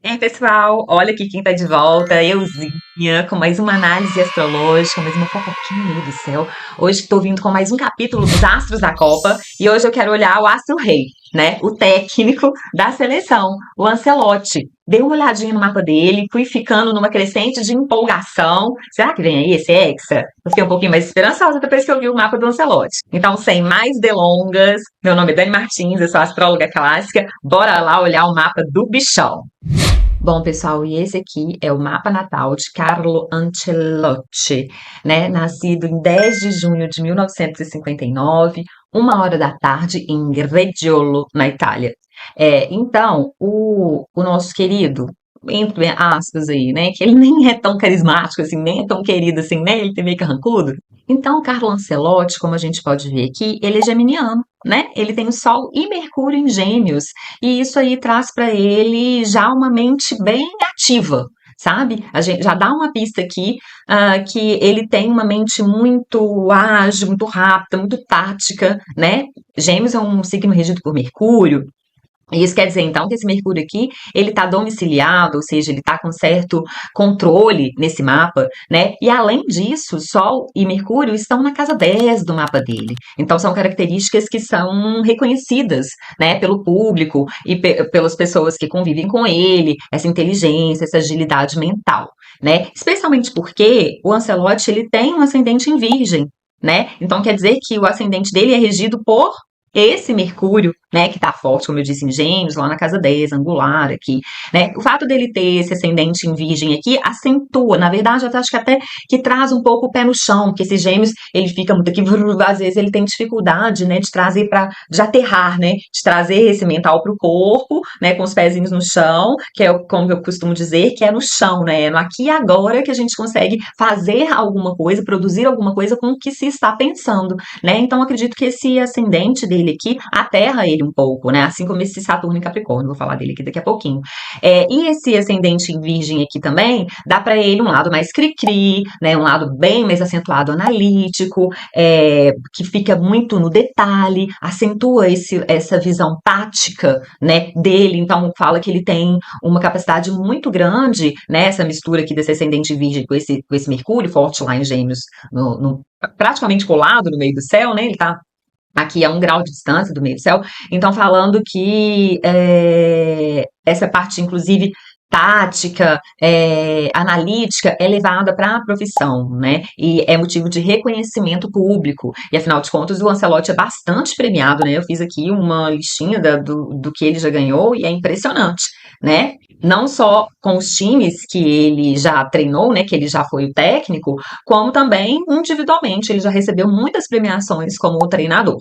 Ei, pessoal, olha aqui quem tá de volta, euzinha, com mais uma análise astrológica, mais uma fofoquinha aí do céu. Hoje tô vindo com mais um capítulo dos astros da Copa e hoje eu quero olhar o astro rei, né? O técnico da seleção, o Ancelotti. Dei uma olhadinha no mapa dele, fui ficando numa crescente de empolgação. Será que vem aí esse Hexa? Eu fiquei um pouquinho mais esperançosa depois que eu vi o mapa do Ancelotti. Então, sem mais delongas, meu nome é Dani Martins, eu sou astróloga clássica. Bora lá olhar o mapa do bichão. Bom, pessoal, e esse aqui é o mapa natal de Carlo Ancelotti, né? Nascido em 10 de junho de 1959, 1 hora da tarde, em Reggiolo, na Itália. Então, o nosso querido, entre aspas aí, né? Que ele nem é tão carismático assim, nem é tão querido assim, né? Ele tem meio carrancudo. Então, o Carlo Ancelotti, como a gente pode ver aqui, ele é geminiano, né? Ele tem o Sol e Mercúrio em Gêmeos. E isso aí traz para ele já uma mente bem ativa, sabe? A gente já dá uma pista aqui que ele tem uma mente muito ágil, muito rápida, muito tática, né? Gêmeos é um signo regido por Mercúrio. Isso quer dizer, então, que esse Mercúrio aqui, ele está domiciliado, ou seja, ele está com certo controle nesse mapa, né? E além disso, Sol e Mercúrio estão na casa 10 do mapa dele. Então, são características que são reconhecidas, né, pelo público e pelas pessoas que convivem com ele, essa inteligência, essa agilidade mental, né? Especialmente porque o Ancelotti, ele tem um ascendente em Virgem, né? Então, quer dizer que o ascendente dele é regido por esse Mercúrio, né, que tá forte, como eu disse, em Gêmeos, lá na casa 10, angular aqui, né, o fato dele ter esse ascendente em Virgem aqui acentua, na verdade, eu acho que até que traz um pouco o pé no chão, porque esse Gêmeos, ele fica muito aqui, às vezes ele tem dificuldade, né, de trazer de aterrar, né, de trazer esse mental pro corpo, né, com os pezinhos no chão, que é como eu costumo dizer, que é no chão, né, é no aqui e agora que a gente consegue fazer alguma coisa, produzir alguma coisa com o que se está pensando, né, então acredito que esse ascendente dele aqui aterra ele um pouco, né? Assim como esse Saturno em Capricórnio, vou falar dele aqui daqui a pouquinho. E esse ascendente em Virgem aqui também dá para ele um lado mais cri-cri, né? Um lado bem mais acentuado analítico, que fica muito no detalhe, acentua essa visão tática, né? Dele. Então fala que ele tem uma capacidade muito grande, né? Essa mistura aqui desse ascendente Virgem com esse Mercúrio forte lá em Gêmeos, praticamente colado no meio do céu, né? Ele tá aqui a 1 grau de distância do meio do céu, então falando que essa parte, inclusive, tática, analítica, é levada para a profissão, né? E é motivo de reconhecimento público. E afinal de contas, o Ancelotti é bastante premiado, né? Eu fiz aqui uma listinha do que ele já ganhou e é impressionante, né? Não só com os times que ele já treinou, né? Que ele já foi o técnico, como também individualmente. Ele já recebeu muitas premiações como treinador.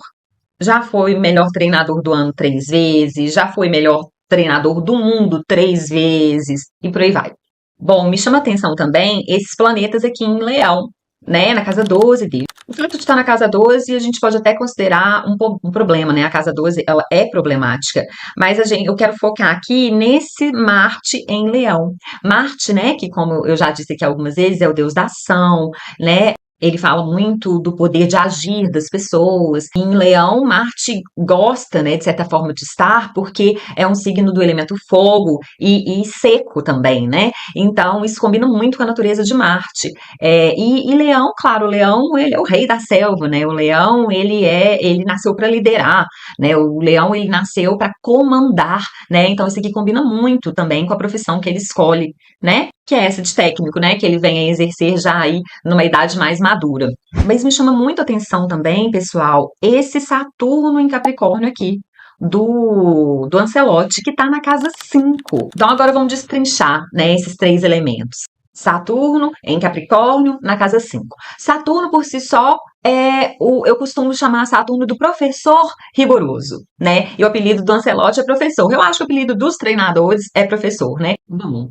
Já foi melhor treinador do ano 3 vezes, já foi melhor treinador do mundo 3 vezes, e por aí vai. Bom, me chama atenção também esses planetas aqui em Leão, né, na casa 12 dele. O fato de estar na casa 12, a gente pode até considerar um problema, né? A casa 12, ela é problemática, mas eu quero focar aqui nesse Marte em Leão. Marte, né, que como eu já disse aqui algumas vezes, é o deus da ação, né? Ele fala muito do poder de agir das pessoas. Em Leão, Marte gosta, né, de certa forma, de estar, porque é um signo do elemento fogo e seco também, né? Então, isso combina muito com a natureza de Marte. E Leão, claro, o Leão, ele é o rei da selva, né? O Leão, ele nasceu para liderar, né? O Leão, ele nasceu para comandar, né? Então, isso aqui combina muito também com a profissão que ele escolhe, né? Que é essa de técnico, né? Que ele vem a exercer já aí numa idade mais madura. Mas me chama muito a atenção também, pessoal, esse Saturno em Capricórnio aqui, do Ancelotti, que está na casa 5. Então agora vamos destrinchar, né, esses 3 elementos. Saturno em Capricórnio, na casa 5. Saturno por si só eu costumo chamar Saturno do professor rigoroso, né? E o apelido do Ancelotti é professor. Eu acho que o apelido dos treinadores é professor, né? Bom,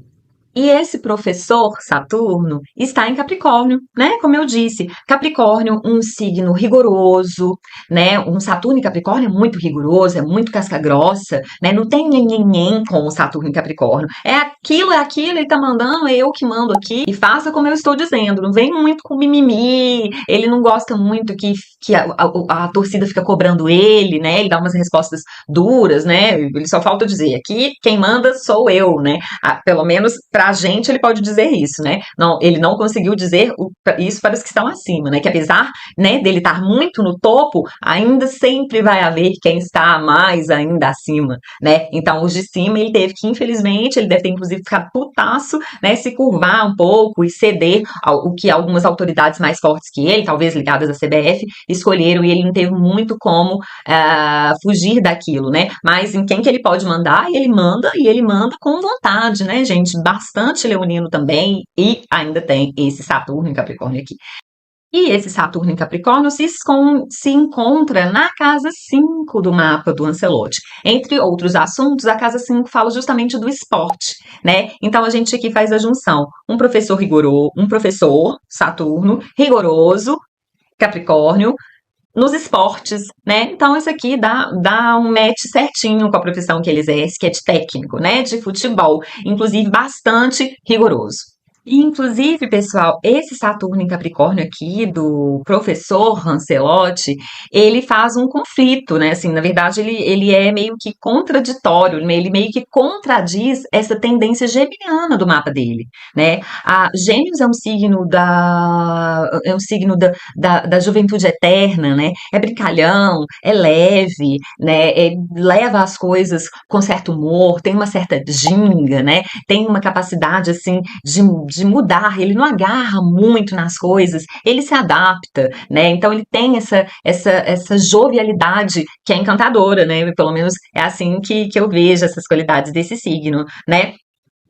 E esse professor Saturno está em Capricórnio, né? Como eu disse, Capricórnio, um signo rigoroso, né? Um Saturno em Capricórnio é muito rigoroso, é muito casca-grossa, né? Não tem nhenhenhen com o Saturno em Capricórnio. É aquilo, ele tá mandando, é eu que mando aqui, e faça como eu estou dizendo. Não vem muito com mimimi, ele não gosta muito que a torcida fica cobrando ele, né? Ele dá umas respostas duras, né? Ele só falta dizer, aqui quem manda sou eu, né? Pelo menos para a gente ele pode dizer isso, né? Não, ele não conseguiu dizer isso para os que estão acima, né? Que apesar, né, dele estar muito no topo, ainda sempre vai haver quem está mais ainda acima, né? Então os de cima ele teve que, infelizmente, ele deve ter inclusive ficado putaço, né? Se curvar um pouco e ceder ao que algumas autoridades mais fortes que ele, talvez ligadas à CBF, escolheram, e ele não teve muito como fugir daquilo, né? Mas em quem que ele pode mandar, e ele manda com vontade, né, gente? Bastante leonino também, e ainda tem esse Saturno em Capricórnio aqui. E esse Saturno em Capricórnio se encontra na casa 5 do mapa do Ancelotti. Entre outros assuntos, a casa 5 fala justamente do esporte, né? Então a gente aqui faz a junção. Um professor rigoroso, um professor, Saturno, rigoroso, Capricórnio, nos esportes, né? Então, isso aqui dá um match certinho com a profissão que ele exerce, que é de técnico, né? De futebol, inclusive bastante rigoroso. E, inclusive, pessoal, esse Saturno em Capricórnio aqui, do professor Lancelotti, ele faz um conflito, né? Assim, na verdade, ele é meio que contraditório, né? Ele meio que contradiz essa tendência geminiana do mapa dele, né? A Gêmeos é um signo da juventude eterna, né? É brincalhão, é leve, né? Leva as coisas com certo humor, tem uma certa ginga, né? Tem uma capacidade, assim, de mudar, ele não agarra muito nas coisas, ele se adapta, né? Então ele tem essa jovialidade que é encantadora, né? Pelo menos é assim que eu vejo essas qualidades desse signo, né?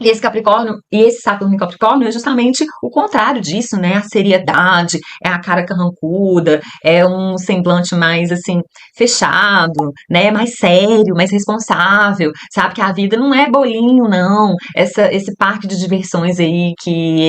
E esse Capricórnio, e esse Saturno em Capricórnio é justamente o contrário disso, né? A seriedade, é a cara carrancuda, é um semblante mais, assim, fechado, né? Mais sério, mais responsável, sabe? Que a vida não é bolinho, não. Esse parque de diversões aí que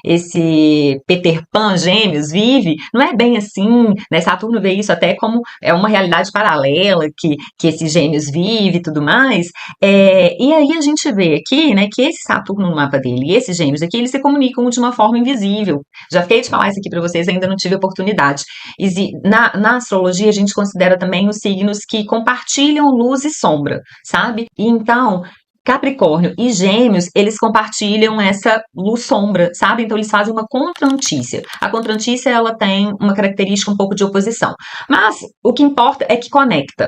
esse Peter Pan Gêmeos vive, não é bem assim, né? Saturno vê isso até como é uma realidade paralela que esse Gêmeos vive e tudo mais. E aí a gente vê aqui, né, que esse Saturno no mapa dele e esses gêmeos aqui, eles se comunicam de uma forma invisível. Já fiquei de falar isso aqui para vocês, ainda não tive oportunidade. Na astrologia, a gente considera também os signos que compartilham luz e sombra, sabe? E então, Capricórnio e Gêmeos, eles compartilham essa luz-sombra, sabe? Então, eles fazem uma contrantícia. A contrantícia, ela tem uma característica um pouco de oposição. Mas, o que importa é que conecta,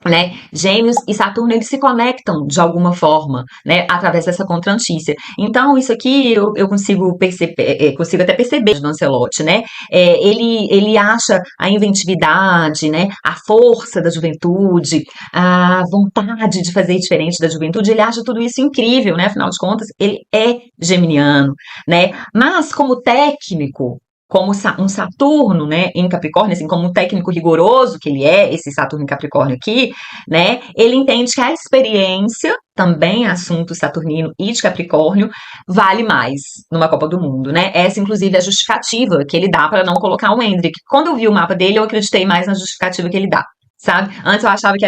né? Gêmeos e Saturno, eles se conectam de alguma forma, né? Através dessa contrantícia. Então, isso aqui eu consigo perceber, consigo até perceber do Lancelotti, né? Ele acha a inventividade, né? A força da juventude, a vontade de fazer diferente da juventude, ele acha tudo isso incrível, né? Afinal de contas, ele é geminiano, né? Mas, como técnico, como um Saturno, né, em Capricórnio, assim, como um técnico rigoroso que ele é, esse Saturno em Capricórnio aqui, né, ele entende que a experiência, também assunto saturnino e de Capricórnio, vale mais numa Copa do Mundo, né? Essa, inclusive, é a justificativa que ele dá para não colocar o Endrick. Quando eu vi o mapa dele, eu acreditei mais na justificativa que ele dá, sabe? Antes eu achava que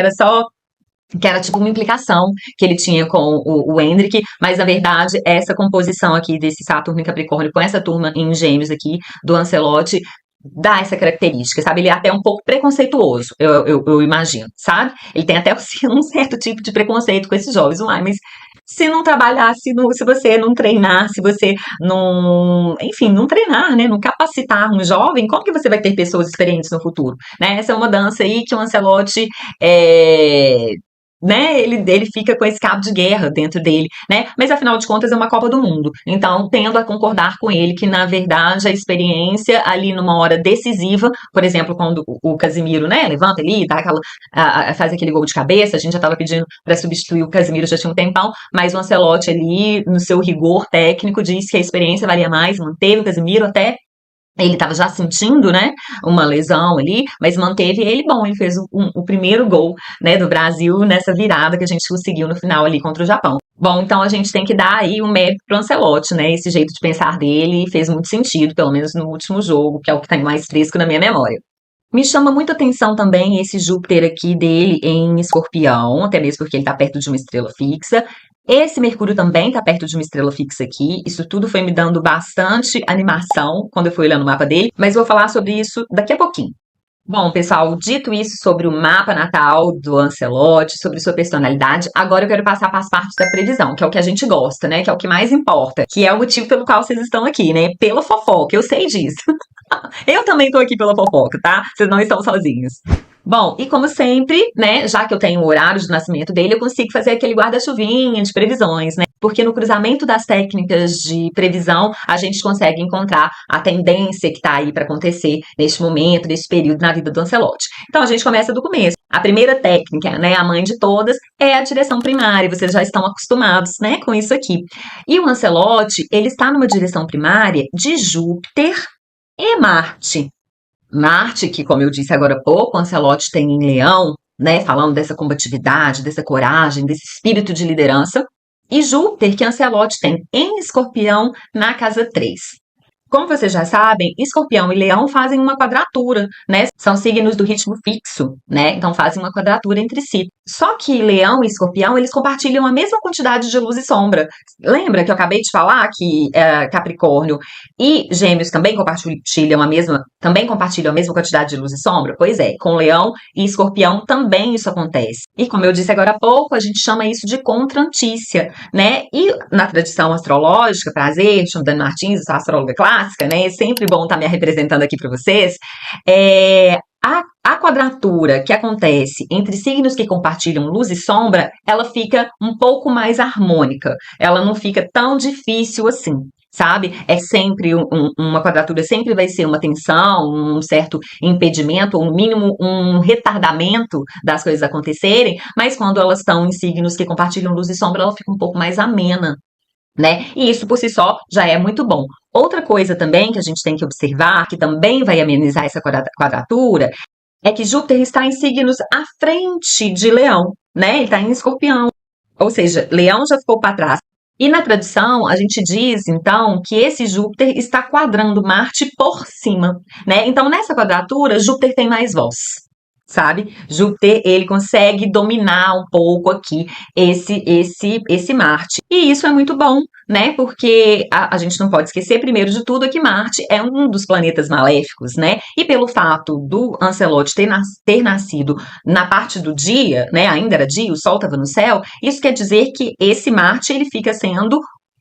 era tipo uma implicação que ele tinha com o Hendrick, mas na verdade essa composição aqui desse Saturno em Capricórnio com essa turma em Gêmeos aqui do Ancelotti dá essa característica, sabe? Ele é até um pouco preconceituoso, eu imagino, sabe? Ele tem até um certo tipo de preconceito com esses jovens, mas se não trabalhar, se você não treinar, se você não, enfim, não treinar, né, não capacitar um jovem, como que você vai ter pessoas experientes no futuro, né? Essa é uma dança aí que o Ancelotti né, ele fica com esse cabo de guerra dentro dele, né, mas afinal de contas é uma Copa do Mundo, então tendo a concordar com ele que na verdade a experiência ali numa hora decisiva, por exemplo, quando o Casimiro, né, levanta ali, dá faz aquele gol de cabeça, a gente já estava pedindo para substituir o Casimiro já tinha um tempão, mas o Ancelotti ali, no seu rigor técnico, disse que a experiência valia mais, manteve o Casimiro até ele estava já sentindo, né, uma lesão ali, mas manteve ele bom. Ele fez o primeiro gol, né, do Brasil nessa virada que a gente conseguiu no final ali contra o Japão. Bom, então a gente tem que dar aí um mérito pro Ancelotti, né? Esse jeito de pensar dele fez muito sentido, pelo menos no último jogo, que é o que tá mais fresco na minha memória. Me chama muita atenção também esse Júpiter aqui dele em Escorpião, até mesmo porque ele está perto de uma estrela fixa. Esse Mercúrio também está perto de uma estrela fixa aqui. Isso tudo foi me dando bastante animação quando eu fui olhando o mapa dele, mas vou falar sobre isso daqui a pouquinho. Bom, pessoal, dito isso sobre o mapa natal do Ancelotti, sobre sua personalidade, agora eu quero passar para as partes da previsão, que é o que a gente gosta, né? Que é o que mais importa, que é o motivo pelo qual vocês estão aqui, né? Pela fofoca, eu sei disso. Eu também tô aqui pela fofoca, tá? Vocês não estão sozinhos. Bom, e como sempre, né, já que eu tenho o horário de nascimento dele, eu consigo fazer aquele guarda-chuvinha de previsões, né? Porque no cruzamento das técnicas de previsão, a gente consegue encontrar a tendência que tá aí para acontecer neste momento, neste período na vida do Ancelotti. Então a gente começa do começo. A primeira técnica, né, a mãe de todas, é a direção primária. Vocês já estão acostumados, né, com isso aqui. E o Ancelotti, ele está numa direção primária de Júpiter e Marte. Marte, que, como eu disse agora há pouco, Ancelotti tem em Leão, né, falando dessa combatividade, dessa coragem, desse espírito de liderança, e Júpiter, que Ancelotti tem em Escorpião, na casa 3. Como vocês já sabem, Escorpião e Leão fazem uma quadratura, né? São signos do ritmo fixo, né? Então fazem uma quadratura entre si. Só que Leão e Escorpião, eles compartilham a mesma quantidade de luz e sombra. Lembra que eu acabei de falar que Capricórnio e Gêmeos também compartilham a mesma quantidade de luz e sombra? Pois é, com Leão e Escorpião também isso acontece. E como eu disse agora há pouco, a gente chama isso de contrantícia, né? E na tradição astrológica, prazer, chamo Dani Martins, sou astróloga clássica, né? É sempre bom estar me representando aqui para vocês. A quadratura que acontece entre signos que compartilham luz e sombra, ela fica um pouco mais harmônica. Ela não fica tão difícil assim, sabe? É sempre uma quadratura, sempre vai ser uma tensão, um certo impedimento, ou no mínimo um retardamento das coisas acontecerem, mas quando elas estão em signos que compartilham luz e sombra, ela fica um pouco mais amena, né? E isso por si só já é muito bom. Outra coisa também que a gente tem que observar, que também vai amenizar essa quadratura, é que Júpiter está em signos à frente de Leão, né? Ele está em Escorpião. Ou seja, Leão já ficou para trás. E na tradição, a gente diz, então, que esse Júpiter está quadrando Marte por cima, né? Então, nessa quadratura, Júpiter tem mais voz, sabe? Júpiter, ele consegue dominar um pouco aqui esse Marte. E isso é muito bom, né? Porque a gente não pode esquecer, primeiro de tudo, que Marte é um dos planetas maléficos, né? E pelo fato do Ancelotti ter nascido na parte do dia, né? Ainda era dia, o Sol estava no céu, isso quer dizer que esse Marte, ele fica sendo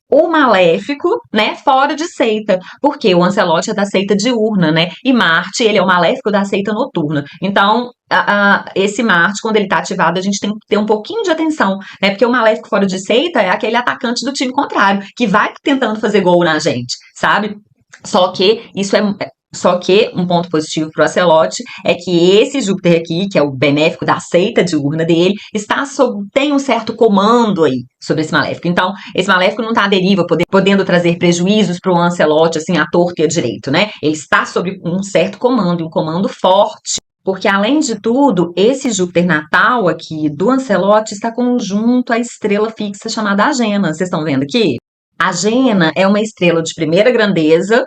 o maléfico, né, fora de seita, porque o Ancelotti é da seita diurna, né, e Marte, ele é o maléfico da seita noturna. Então, esse Marte, quando ele está ativado, a gente tem que ter um pouquinho de atenção, né, porque o maléfico fora de seita é aquele atacante do time contrário, que vai tentando fazer gol na gente, sabe? Só que um ponto positivo para o Ancelotti é que esse Júpiter aqui, que é o benéfico da seita diurna dele, tem um certo comando aí sobre esse maléfico. Então, esse maléfico não está à deriva, podendo trazer prejuízos para o Ancelotti, assim, à torta e à direito, né? Ele está sob um certo comando, um comando forte. Porque, além de tudo, esse Júpiter natal aqui do Ancelotti está conjunto à estrela fixa chamada Agena. Vocês estão vendo aqui? Agena é uma estrela de primeira grandeza,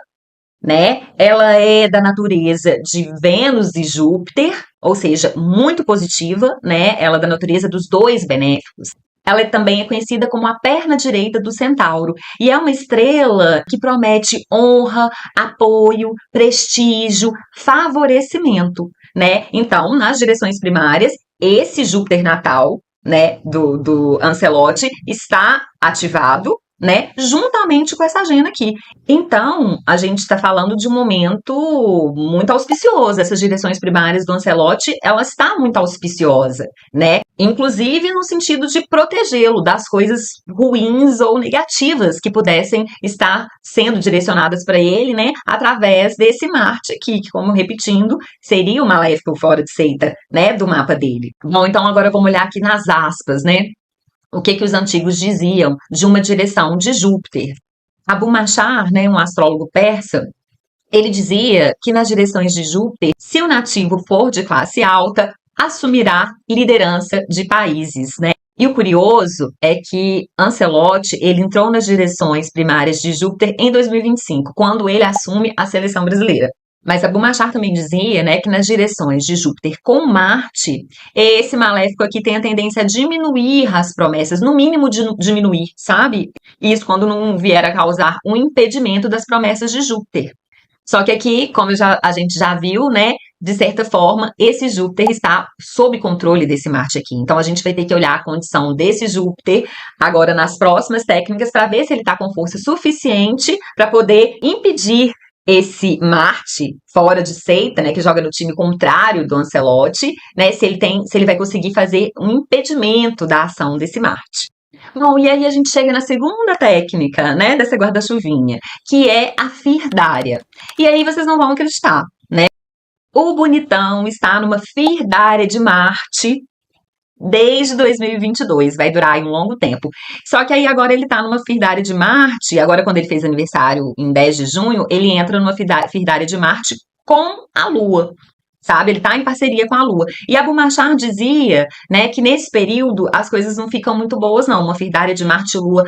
né? Ela é da natureza de Vênus e Júpiter, ou seja, muito positiva, né? Ela é da natureza dos dois benéficos. Ela também é conhecida como a perna direita do Centauro e é uma estrela que promete honra, apoio, prestígio, favorecimento, né? Então, nas direções primárias, esse Júpiter natal, né, do Ancelotti está ativado, né, juntamente com essa agenda aqui. Então, a gente está falando de um momento muito auspicioso. Essas direções primárias do Ancelotti, ela está muito auspiciosa, né? Inclusive no sentido de protegê-lo das coisas ruins ou negativas que pudessem estar sendo direcionadas para ele, né, através desse Marte aqui, que, como repetindo, seria o maléfico fora de seita, né, do mapa dele. Bom, então agora vamos olhar aqui nas aspas, né? O que os antigos diziam de uma direção de Júpiter. Abu Mashar, né, um astrólogo persa, ele dizia que nas direções de Júpiter, se o nativo for de classe alta, assumirá liderança de países, né? E o curioso é que Ancelotti, ele entrou nas direções primárias de Júpiter em 2025, quando ele assume a seleção brasileira. Mas a Bumachar também dizia, né, que nas direções de Júpiter com Marte, esse maléfico aqui tem a tendência a diminuir as promessas, no mínimo diminuir, sabe? Isso quando não vier a causar um impedimento das promessas de Júpiter. Só que aqui, como a gente já viu, né, de certa forma, esse Júpiter está sob controle desse Marte aqui. Então, a gente vai ter que olhar a condição desse Júpiter agora nas próximas técnicas para ver se ele está com força suficiente para poder impedir esse Marte fora de seita, né, que joga no time contrário do Ancelotti, né, se ele vai conseguir fazer um impedimento da ação desse Marte. Bom, e aí a gente chega na segunda técnica, né, dessa guarda-chuvinha, que é a firdária. E aí vocês não vão acreditar, né? O bonitão está numa firdária de Marte desde 2022, vai durar aí um longo tempo. Só que aí agora ele tá numa firdária de Marte, agora quando ele fez aniversário em 10 de junho, ele entra numa firdária de Marte com a Lua. Sabe, ele tá em parceria com a Lua. E Abu Machar dizia, né, que nesse período as coisas não ficam muito boas, não. Uma firdária de Marte e Lua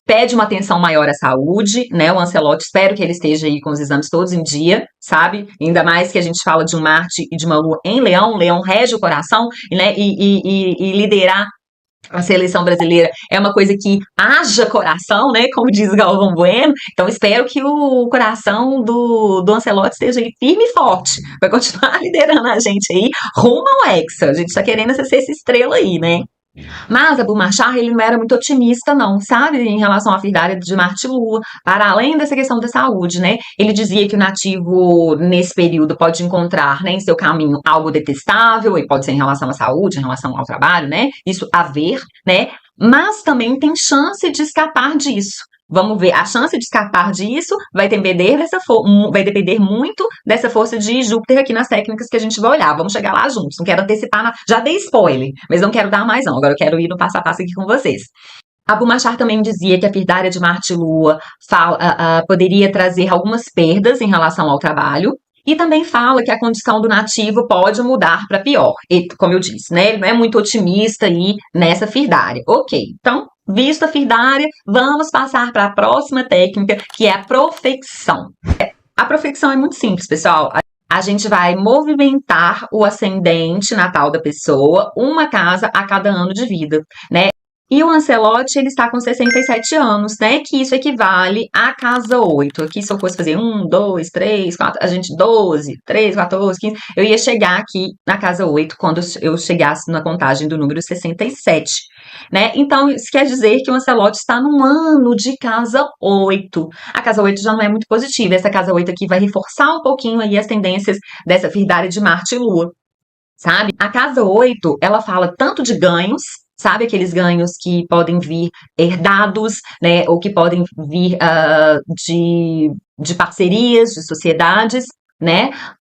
pede uma atenção maior à saúde, né? O Ancelotti, espero que ele esteja aí com os exames todos em dia, sabe? Ainda mais que a gente fala de um Marte e de uma Lua em Leão, Leão rege o coração, né? E liderar a seleção brasileira é uma coisa que haja coração, né? Como diz Galvão Bueno. Então, espero que o coração do Ancelotti esteja aí firme e forte para continuar liderando a gente aí rumo ao Hexa. A gente tá querendo ser essa estrela aí, né? Mas Abu Machar, ele não era muito otimista, não, sabe, em relação à firdária de Marte e Lua, para além dessa questão da saúde, né? Ele dizia que o nativo, nesse período, pode encontrar, né, em seu caminho algo detestável, e pode ser em relação à saúde, em relação ao trabalho, né? Isso a ver, né? Mas também tem chance de escapar disso. Vamos ver, a chance de escapar disso vai depender muito dessa força de Júpiter aqui nas técnicas que a gente vai olhar. Vamos chegar lá juntos. Não quero antecipar, já dei spoiler, mas não quero dar mais não. Agora eu quero ir no passo a passo aqui com vocês. Abu Machar também dizia que a firdária de Marte e Lua poderia trazer algumas perdas em relação ao trabalho. E também fala que a condição do nativo pode mudar para pior. E, como eu disse, né? Ele não é muito otimista aí nessa firdária. Ok, então, visto a firdária, vamos passar para a próxima técnica, que é a profecção. A profecção é muito simples, pessoal. A gente vai movimentar o ascendente natal da pessoa uma casa a cada ano de vida, né? E o Ancelotti, ele está com 67 anos, né? Que isso equivale à casa 8. Aqui, se eu fosse fazer 1, 2, 3, 4, a gente 12, 13, 14, 15, eu ia chegar aqui na casa 8 quando eu chegasse na contagem do número 67, né? Então, isso quer dizer que o Ancelotti está num ano de casa 8. A casa 8 já não é muito positiva. Essa casa 8 aqui vai reforçar um pouquinho aí as tendências dessa firdária de Marte e Lua, sabe? A casa 8, ela fala tanto de ganhos, sabe, aqueles ganhos que podem vir herdados, né, ou que podem vir de parcerias, de sociedades, né,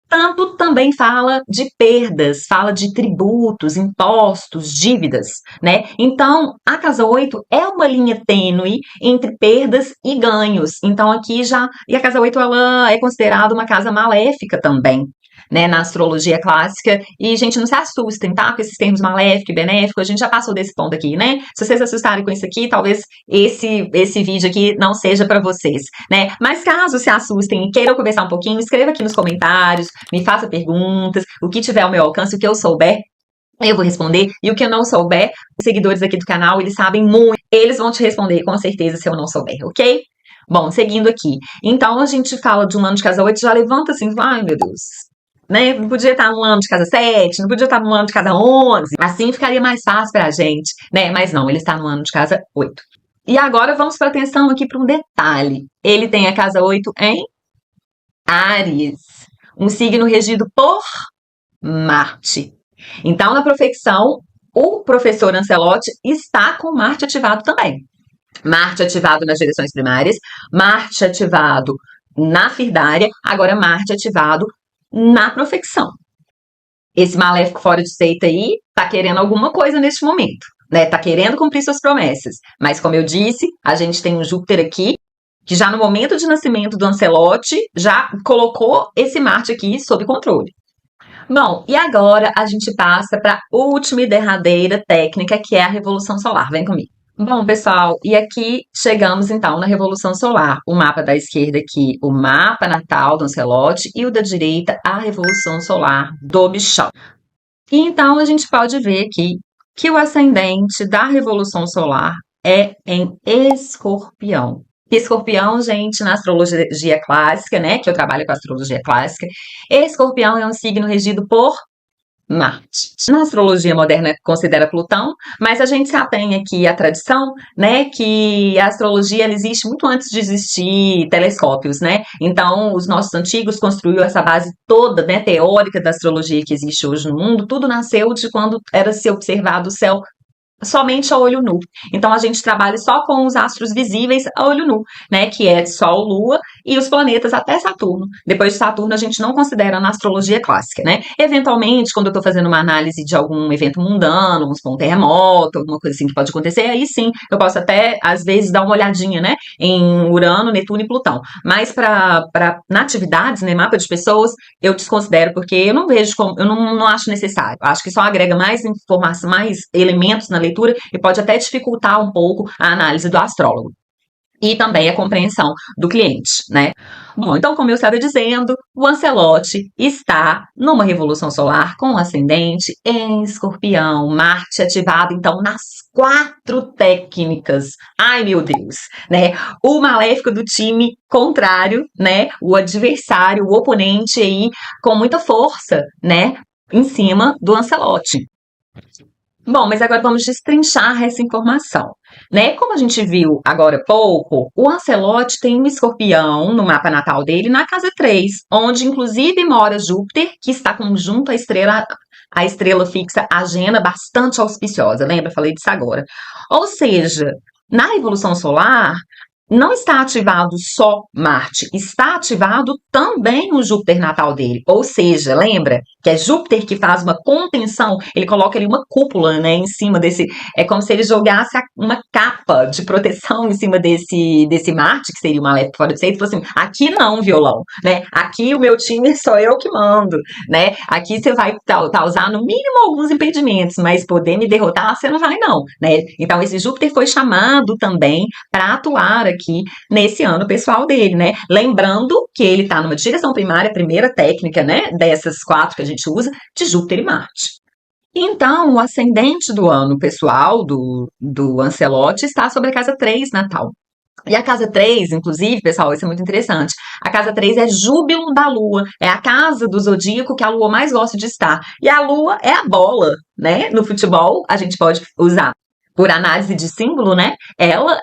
tanto também fala de perdas, fala de tributos, impostos, dívidas, né, então a casa 8 é uma linha tênue entre perdas e ganhos, então aqui e a casa 8 ela é considerada uma casa maléfica também, né, na astrologia clássica, e, gente, não se assustem, tá, com esses termos maléfico e benéfico, a gente já passou desse ponto aqui, né, se vocês se assustarem com isso aqui, talvez esse vídeo aqui não seja para vocês, né, mas caso se assustem e queiram conversar um pouquinho, escreva aqui nos comentários, me faça perguntas, o que tiver ao meu alcance, o que eu souber, eu vou responder, e o que eu não souber, os seguidores aqui do canal, eles sabem muito, eles vão te responder com certeza se eu não souber, ok? Bom, seguindo aqui, então a gente fala de um ano de casa 8, já levanta assim, ai meu Deus, né? Não podia estar no ano de casa 7, não podia estar no ano de casa 11, assim ficaria mais fácil pra gente, né? Mas não, ele está no ano de casa 8. E agora vamos para atenção aqui para um detalhe. Ele tem a casa 8 em Áries, um signo regido por Marte. Então, na profecção, o professor Ancelotti está com Marte ativado também. Marte ativado nas direções primárias, Marte ativado na firdária, agora Marte ativado na profecção. Esse maléfico fora de seita aí tá querendo alguma coisa neste momento, né? Tá querendo cumprir suas promessas. Mas, como eu disse, a gente tem um Júpiter aqui, que já no momento de nascimento do Ancelotti, já colocou esse Marte aqui sob controle. Bom, e agora a gente passa para a última e derradeira técnica, que é a Revolução Solar. Vem comigo. Bom, pessoal, e aqui chegamos então na Revolução Solar. O mapa da esquerda aqui, o mapa natal do Ancelotti, e o da direita, a Revolução Solar do Bichão. E então a gente pode ver aqui que o ascendente da Revolução Solar é em Escorpião. Escorpião, gente, na astrologia clássica, né? Que eu trabalho com a astrologia clássica, Escorpião é um signo regido por Marte. Na astrologia moderna considera Plutão, mas a gente se atém aqui à tradição, né, que a astrologia ela existe muito antes de existir telescópios, né? Então, os nossos antigos construíram essa base toda, né, teórica da astrologia que existe hoje no mundo. Tudo nasceu de quando era se observado o céu somente a olho nu. Então a gente trabalha só com os astros visíveis a olho nu, né? Que é Sol, Lua e os planetas até Saturno. Depois de Saturno a gente não considera na astrologia clássica, né? Eventualmente, quando eu estou fazendo uma análise de algum evento mundano, vamos supor, um terremoto, alguma coisa assim que pode acontecer, aí sim eu posso até às vezes dar uma olhadinha, né? Em Urano, Netuno e Plutão. Mas para natividades, né? Mapa de pessoas, eu desconsidero porque eu não vejo como, eu não acho necessário. Eu acho que só agrega mais informação, mais elementos na leitura e pode até dificultar um pouco a análise do astrólogo. E também a compreensão do cliente, né? Bom, então, como eu estava dizendo, o Ancelotti está numa revolução solar com ascendente em Escorpião, Marte ativado, então, nas 4 técnicas. Ai, meu Deus, né? O maléfico do time contrário, né? O adversário, o oponente aí, com muita força, né? Em cima do Ancelotti. Bom, mas agora vamos destrinchar essa informação, né? Como a gente viu agora há pouco, o Ancelotti tem um escorpião no mapa natal dele na casa 3, onde inclusive mora Júpiter, que está conjunto à estrela fixa Agena, bastante auspiciosa. Lembra? Falei disso agora. Ou seja, na Revolução Solar, não está ativado só Marte, está ativado também o Júpiter natal dele. Ou seja, lembra que é Júpiter que faz uma contenção, ele coloca ali uma cúpula, né, em cima desse. É como se ele jogasse uma capa de proteção em cima desse Marte, que seria uma leve fora de ser, e falou assim: aqui não, violão, né? Aqui o meu time sou eu que mando, né? Aqui você vai usar no mínimo alguns impedimentos, mas poder me derrotar você não vai, não, né? Então, esse Júpiter foi chamado também para atuar aqui nesse ano pessoal dele, né? Lembrando que ele está numa direção primária, primeira técnica, né? Dessas 4 que a gente usa, de Júpiter e Marte. Então, o ascendente do ano pessoal do Ancelotti está sobre a casa 3 natal. E a casa 3, inclusive, pessoal, isso é muito interessante. A casa 3 é júbilo da lua, é a casa do zodíaco que a lua mais gosta de estar. E a lua é a bola, né? No futebol, a gente pode usar por análise de símbolo, né? Ela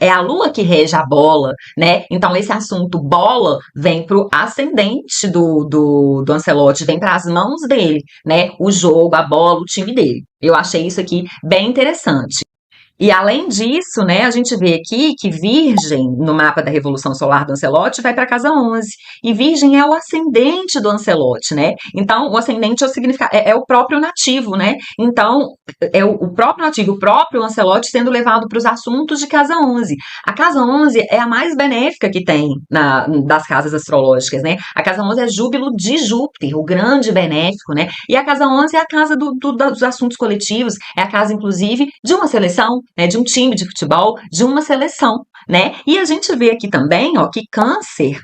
é a lua que rege a bola, né? Então, esse assunto bola vem pro ascendente do Ancelotti, vem para as mãos dele, né? O jogo, a bola, o time dele. Eu achei isso aqui bem interessante. E além disso, né, a gente vê aqui que Virgem, no mapa da Revolução Solar do Ancelotti, vai para a casa 11. E Virgem é o ascendente do Ancelotti, né? Então, o ascendente é o significado, é o próprio nativo, né? Então, é o próprio nativo, o próprio Ancelotti sendo levado para os assuntos de casa 11. A casa 11 é a mais benéfica que tem das casas astrológicas, né? A casa 11 é júbilo de Júpiter, o grande benéfico, né? E a casa 11 é a casa dos assuntos coletivos, é a casa, inclusive, de uma seleção, né, de um time de futebol, de uma seleção, né? E a gente vê aqui também, ó, que Câncer,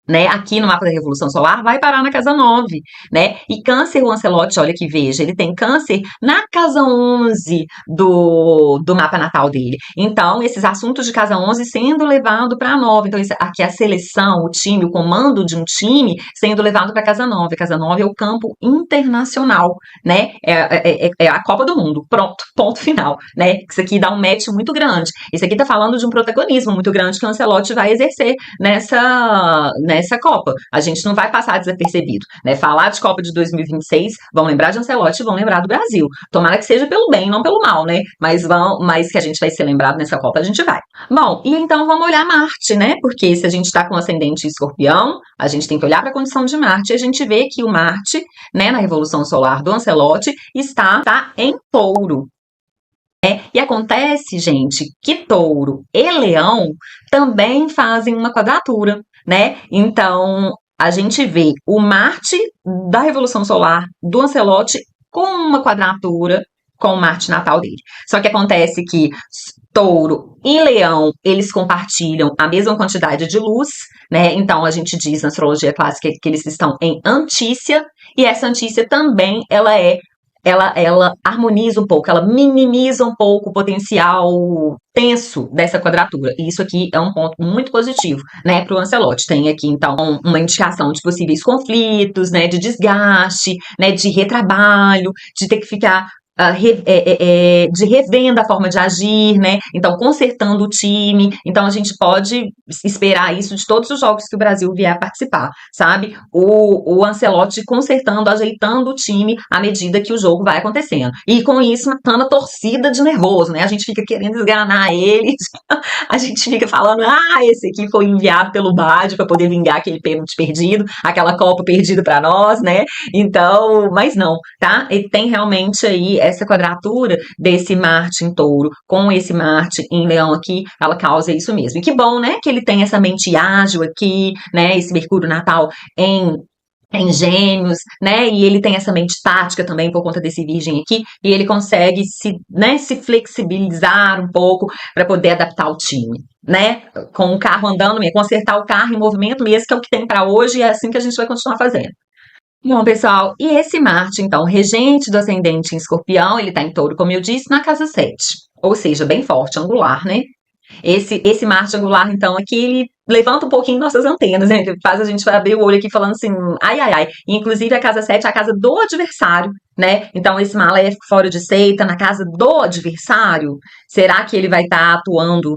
né, aqui no mapa da Revolução Solar, vai parar na casa 9, né? E Câncer, o Ancelotti, olha que veja, ele tem Câncer na casa 11 do mapa natal dele. Então, esses assuntos de casa 11 sendo levado para a 9. Então, aqui é a seleção, o time, o comando de um time sendo levado para a casa 9. A casa 9 é o campo internacional, né? É a Copa do Mundo. Pronto, ponto final, né? Isso aqui dá um match muito grande. Isso aqui tá falando de um protagonismo muito grande que o Ancelotti vai exercer nessa Copa. A gente não vai passar desapercebido, né? Falar de Copa de 2026, vão lembrar de Ancelotti, vão lembrar do Brasil. Tomara que seja pelo bem, não pelo mal, né? Mas que a gente vai ser lembrado nessa Copa, a gente vai. Bom, e então vamos olhar Marte, né? Porque se a gente tá com ascendente em Escorpião, a gente tem que olhar para a condição de Marte e a gente vê que o Marte, né, na Revolução Solar do Ancelotti, está em Touro. E acontece, gente, que Touro e Leão também fazem uma quadratura, né? Então, a gente vê o Marte da Revolução Solar do Ancelotti com uma quadratura com o Marte natal dele. Só que acontece que Touro e Leão, eles compartilham a mesma quantidade de luz, né? Então a gente diz na astrologia clássica que eles estão em antícia, e essa antícia também ela harmoniza um pouco, ela minimiza um pouco o potencial tenso dessa quadratura. E isso aqui é um ponto muito positivo, né, para o Ancelotti. Tem aqui, então, uma indicação de possíveis conflitos, né, de desgaste, né, de retrabalho, de ter que ficar de revenda a forma de agir, né? Então, consertando o time. Então, a gente pode esperar isso de todos os jogos que o Brasil vier a participar, sabe? O Ancelotti consertando, ajeitando o time à medida que o jogo vai acontecendo. E com isso, matando a torcida de nervoso, né? A gente fica querendo esganar eles, a gente fica falando, esse aqui foi enviado pelo Bade para poder vingar aquele pênalti perdido, aquela Copa perdida para nós, né? Então, mas não, tá? Ele tem realmente aí essa quadratura desse Marte em Touro com esse Marte em Leão aqui, ela causa isso mesmo. E que bom, né? Que ele tem essa mente ágil aqui, né? Esse Mercúrio natal em Gêmeos, né? E ele tem essa mente tática também por conta desse Virgem aqui, e ele consegue se flexibilizar um pouco para poder adaptar o time, né? Com o carro andando mesmo, consertar o carro em movimento mesmo, que é o que tem para hoje, e é assim que a gente vai continuar fazendo. Bom, pessoal, e esse Marte, então, regente do ascendente em Escorpião, ele tá em Touro, como eu disse, na casa 7, ou seja, bem forte, angular, né? Esse Marte angular, então, aqui, ele levanta um pouquinho nossas antenas, né? Que faz a gente abrir o olho aqui falando assim, ai, ai, ai. Inclusive, a casa 7 é a casa do adversário, né? Então, esse maléfico fora de seita, na casa do adversário, será que ele vai estar atuando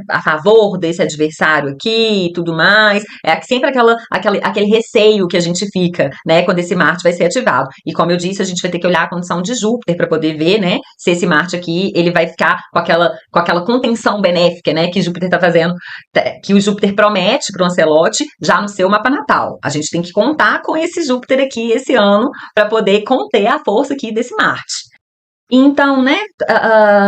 a favor desse adversário aqui e tudo mais? É sempre aquele receio que a gente fica, né? Quando esse Marte vai ser ativado. E como eu disse, a gente vai ter que olhar a condição de Júpiter para poder ver, né? Se esse Marte aqui, ele vai ficar com aquela contenção benéfica, né? Que Júpiter está fazendo, que o Júpiter promete para o Ancelotti já no seu mapa natal. A gente tem que contar com esse Júpiter aqui esse ano para poder conter a força aqui desse Marte. Então, né,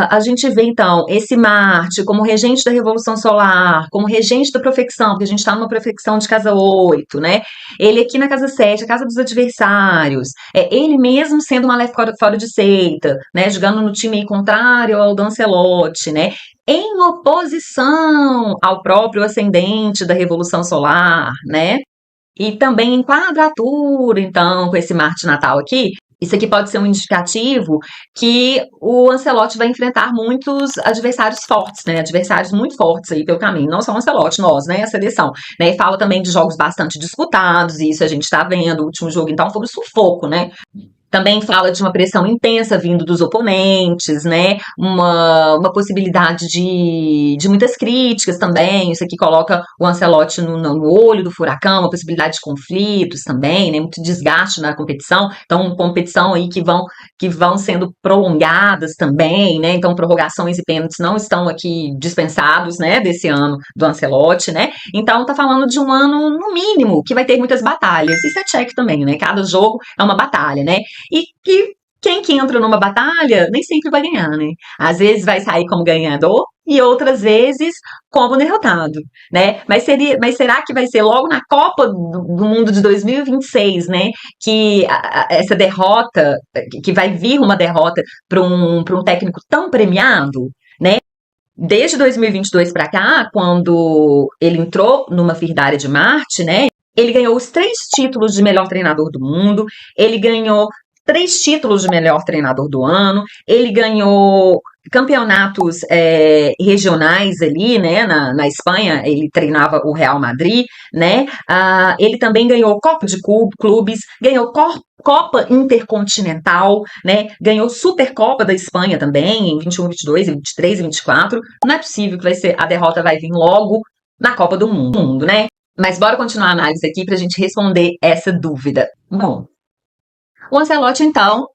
a gente vê, então, esse Marte como regente da Revolução Solar, como regente da profecção, porque a gente está numa profecção de casa 8, né? Ele aqui na casa 7, a casa dos adversários, ele mesmo sendo uma leve fora de seita, né, jogando no time contrário ao do Ancelotti, né? Em oposição ao próprio ascendente da Revolução Solar, né? E também em quadratura, então, com esse Marte natal aqui, isso aqui pode ser um indicativo que o Ancelotti vai enfrentar muitos adversários fortes, né? Adversários muito fortes aí pelo caminho. Não só o Ancelotti, nós, né? A seleção. Né? E fala também de jogos bastante disputados, e isso a gente tá vendo. O último jogo, então, foi um sufoco, né? Também fala de uma pressão intensa vindo dos oponentes, né? Uma possibilidade de muitas críticas também. Isso aqui coloca o Ancelotti no olho do furacão, uma possibilidade de conflitos também, né? Muito desgaste na competição. Então, competição aí que vão sendo prolongadas também, né? Então, prorrogações e pênaltis não estão aqui dispensados, né? Desse ano do Ancelotti, né? Então, tá falando de um ano, no mínimo, que vai ter muitas batalhas. Isso é check também, né? Cada jogo é uma batalha, né? E que quem que entra numa batalha nem sempre vai ganhar, né? Às vezes vai sair como ganhador e outras vezes como derrotado, né? Mas será que vai ser logo na Copa do Mundo de 2026, né? Que essa derrota, que vai vir uma derrota para um técnico tão premiado, né? Desde 2022 para cá, quando ele entrou numa Firdária de Marte, né? Ele ganhou os 3 títulos de melhor treinador do mundo, ele ganhou 3 títulos de melhor treinador do ano, ele ganhou campeonatos regionais ali, né, na Espanha, ele treinava o Real Madrid, né, ele também ganhou Copa de Clubes, ganhou Copa Intercontinental, né, ganhou Supercopa da Espanha também, em 21, 22, 23 e 24, não é possível que a derrota vai vir logo na Copa do Mundo, né? Mas bora continuar a análise aqui para a gente responder essa dúvida. Bom, o Ancelotti, então,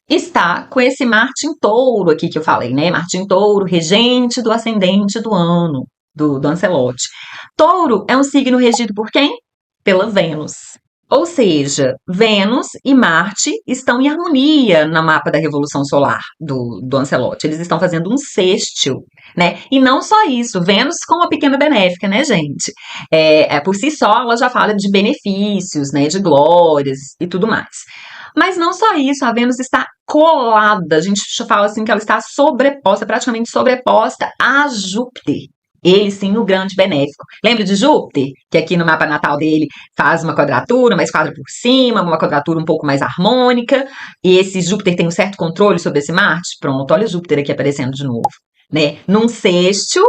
está com esse Marte em Touro aqui que eu falei, né? Marte em Touro, regente do ascendente do ano, do Ancelotti. Touro é um signo regido por quem? Pela Vênus. Ou seja, Vênus e Marte estão em harmonia no mapa da Revolução Solar do Ancelotti. Eles estão fazendo um sextil, né? E não só isso, Vênus com uma pequena benéfica, né, gente? Por si só, ela já fala de benefícios, né, de glórias e tudo mais. Mas não só isso, a Vênus está colada, a gente fala assim que ela está sobreposta, praticamente sobreposta a Júpiter. Ele sim, o grande benéfico. Lembra de Júpiter? Que aqui no mapa natal dele faz uma quadratura, uma esquadra por cima, uma quadratura um pouco mais harmônica. E esse Júpiter tem um certo controle sobre esse Marte? Pronto, olha Júpiter aqui aparecendo de novo. Né? Num sexto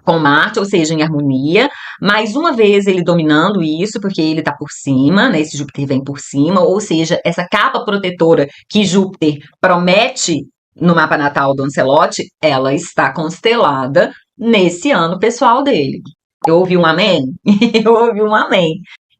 com Marte, ou seja, em harmonia, mais uma vez ele dominando isso, porque ele está por cima, né? Esse Júpiter vem por cima, ou seja, essa capa protetora que Júpiter promete no mapa natal do Ancelotti, ela está constelada nesse ano pessoal dele. Eu ouvi um amém? Eu ouvi um amém.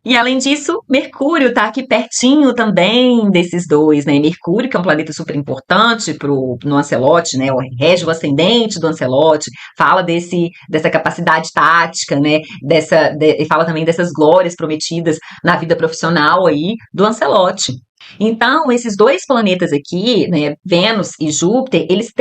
E além disso, Mercúrio está aqui pertinho também desses dois, né? Mercúrio, que é um planeta super importante no Ancelotti, né? Rege o ascendente do Ancelotti, fala dessa capacidade tática, né? E fala também dessas glórias prometidas na vida profissional aí do Ancelotti. Então, esses dois planetas aqui, né, Vênus e Júpiter, eles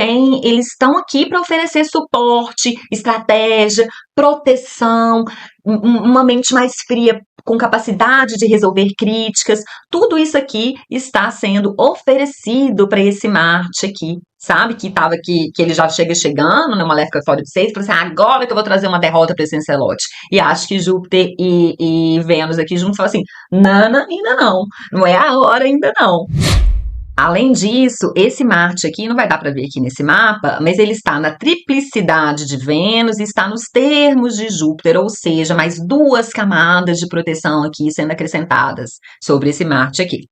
estão aqui para oferecer suporte, estratégia, proteção, uma mente mais fria, com capacidade de resolver críticas. Tudo isso aqui está sendo oferecido para esse Marte aqui, sabe? Que ele já chegando, numa Maléfica fora de 6, para assim, agora que eu vou trazer uma derrota para esse Ancelotti. E acho que Júpiter e Vênus aqui juntos falam assim, Nana, ainda não é a hora ainda não. Além disso, esse Marte aqui, não vai dar para ver aqui nesse mapa, mas ele está na triplicidade de Vênus e está nos termos de Júpiter, ou seja, mais duas camadas de proteção aqui sendo acrescentadas sobre esse Marte aqui.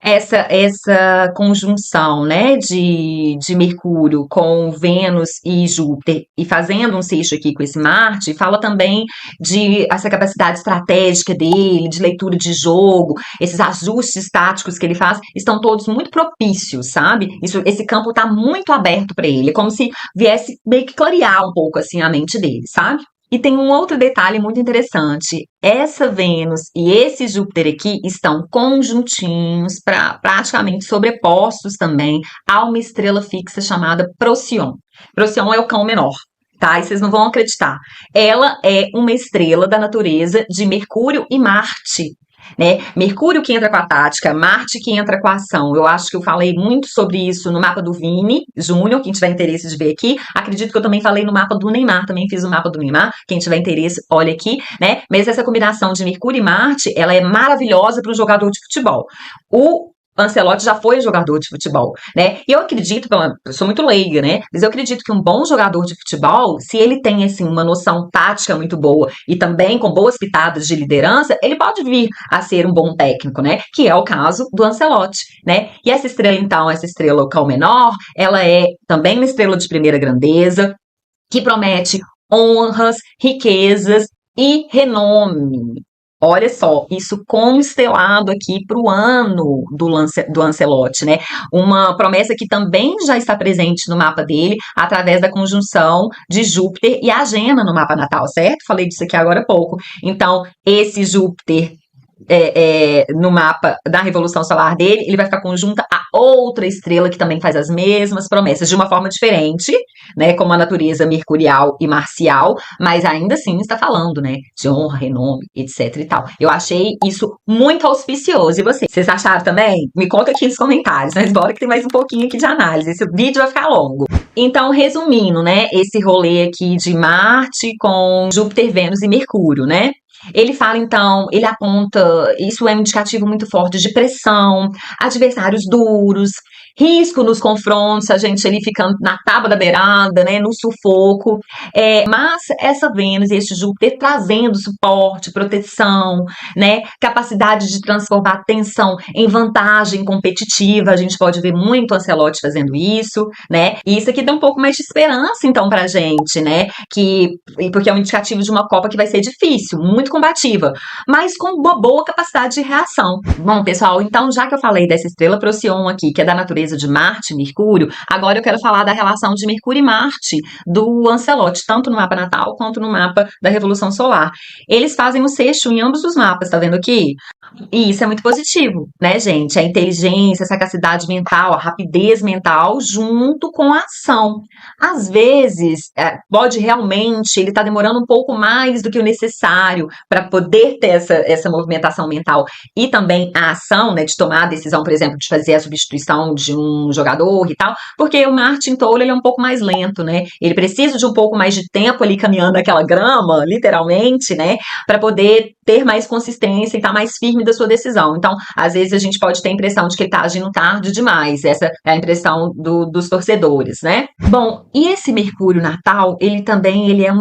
Essa conjunção, né, de Mercúrio com Vênus e Júpiter e fazendo um sexto aqui com esse Marte, fala também de essa capacidade estratégica dele, de leitura de jogo, esses ajustes táticos que ele faz, estão todos muito propícios, sabe? Esse campo está muito aberto para ele, como se viesse meio que clarear um pouco assim a mente dele, sabe? E tem um outro detalhe muito interessante. Essa Vênus e esse Júpiter aqui estão conjuntinhos, praticamente sobrepostos também a uma estrela fixa chamada Procyon. Procyon é o cão menor, tá? E vocês não vão acreditar. Ela é uma estrela da natureza de Mercúrio e Marte. Né? Mercúrio que entra com a tática, Marte que entra com a ação. Eu acho que eu falei muito sobre isso no mapa do Vini Júnior, quem tiver interesse de ver aqui. Acredito que eu também falei no mapa do Neymar, também fiz o mapa do Neymar. Quem tiver interesse, olha aqui, né? Mas essa combinação de Mercúrio e Marte, ela é maravilhosa para um jogador de futebol. O Ancelotti já foi jogador de futebol, né? E eu acredito, eu sou muito leiga, né? Mas eu acredito que um bom jogador de futebol, se ele tem, assim, uma noção tática muito boa e também com boas pitadas de liderança, ele pode vir a ser um bom técnico, né? Que é o caso do Ancelotti, né? E essa estrela, então, essa estrela local menor, ela é também uma estrela de primeira grandeza, que promete honras, riquezas e renome. Olha só, isso constelado aqui para o ano do Ancelotti, né? Uma promessa que também já está presente no mapa dele, através da conjunção de Júpiter e Agena no mapa natal, certo? Falei disso aqui agora há pouco. Então, esse Júpiter no mapa da Revolução Solar dele, ele vai ficar conjunta a outra estrela que também faz as mesmas promessas, de uma forma diferente, né, como a natureza mercurial e marcial, mas ainda assim está falando, né, de honra, renome, etc e tal. Eu achei isso muito auspicioso. E vocês acharam também? Me conta aqui nos comentários, mas bora que tem mais um pouquinho aqui de análise, esse vídeo vai ficar longo. Então, resumindo, né, esse rolê aqui de Marte com Júpiter, Vênus e Mercúrio, né? Ele fala, então, ele aponta, isso é um indicativo muito forte de pressão, adversários duros, risco nos confrontos, a gente ali ficando na tábua da beirada, né, no sufoco, mas essa Vênus e esse Júpiter trazendo suporte, proteção, né, capacidade de transformar tensão em vantagem competitiva, a gente pode ver muito o Ancelotti fazendo isso, né, e isso aqui dá um pouco mais de esperança, então, pra gente, né, porque é um indicativo de uma Copa que vai ser difícil, muito combativa, mas com uma boa capacidade de reação. Bom, pessoal, então, já que eu falei dessa estrela Procyon aqui, que é da natureza natureza de Marte e Mercúrio, agora eu quero falar da relação de Mercúrio e Marte do Ancelotti, tanto no mapa natal quanto no mapa da Revolução Solar. Eles fazem um sexto em ambos os mapas, tá vendo aqui? E isso é muito positivo, né, gente? A inteligência, a sagacidade mental, a rapidez mental, junto com a ação. Às vezes, pode realmente, ele está demorando um pouco mais do que o necessário para poder ter essa movimentação mental e também a ação, né, de tomar a decisão, por exemplo, de fazer a substituição de um jogador e tal, porque o Martin Toll, ele é um pouco mais lento, né? Ele precisa de um pouco mais de tempo ali caminhando aquela grama, literalmente, né, para poder ter mais consistência e estar mais firme da sua decisão. Então, às vezes a gente pode ter a impressão de que ele está agindo tarde demais. Essa é a impressão dos torcedores, né? Bom, e esse Mercúrio natal, ele é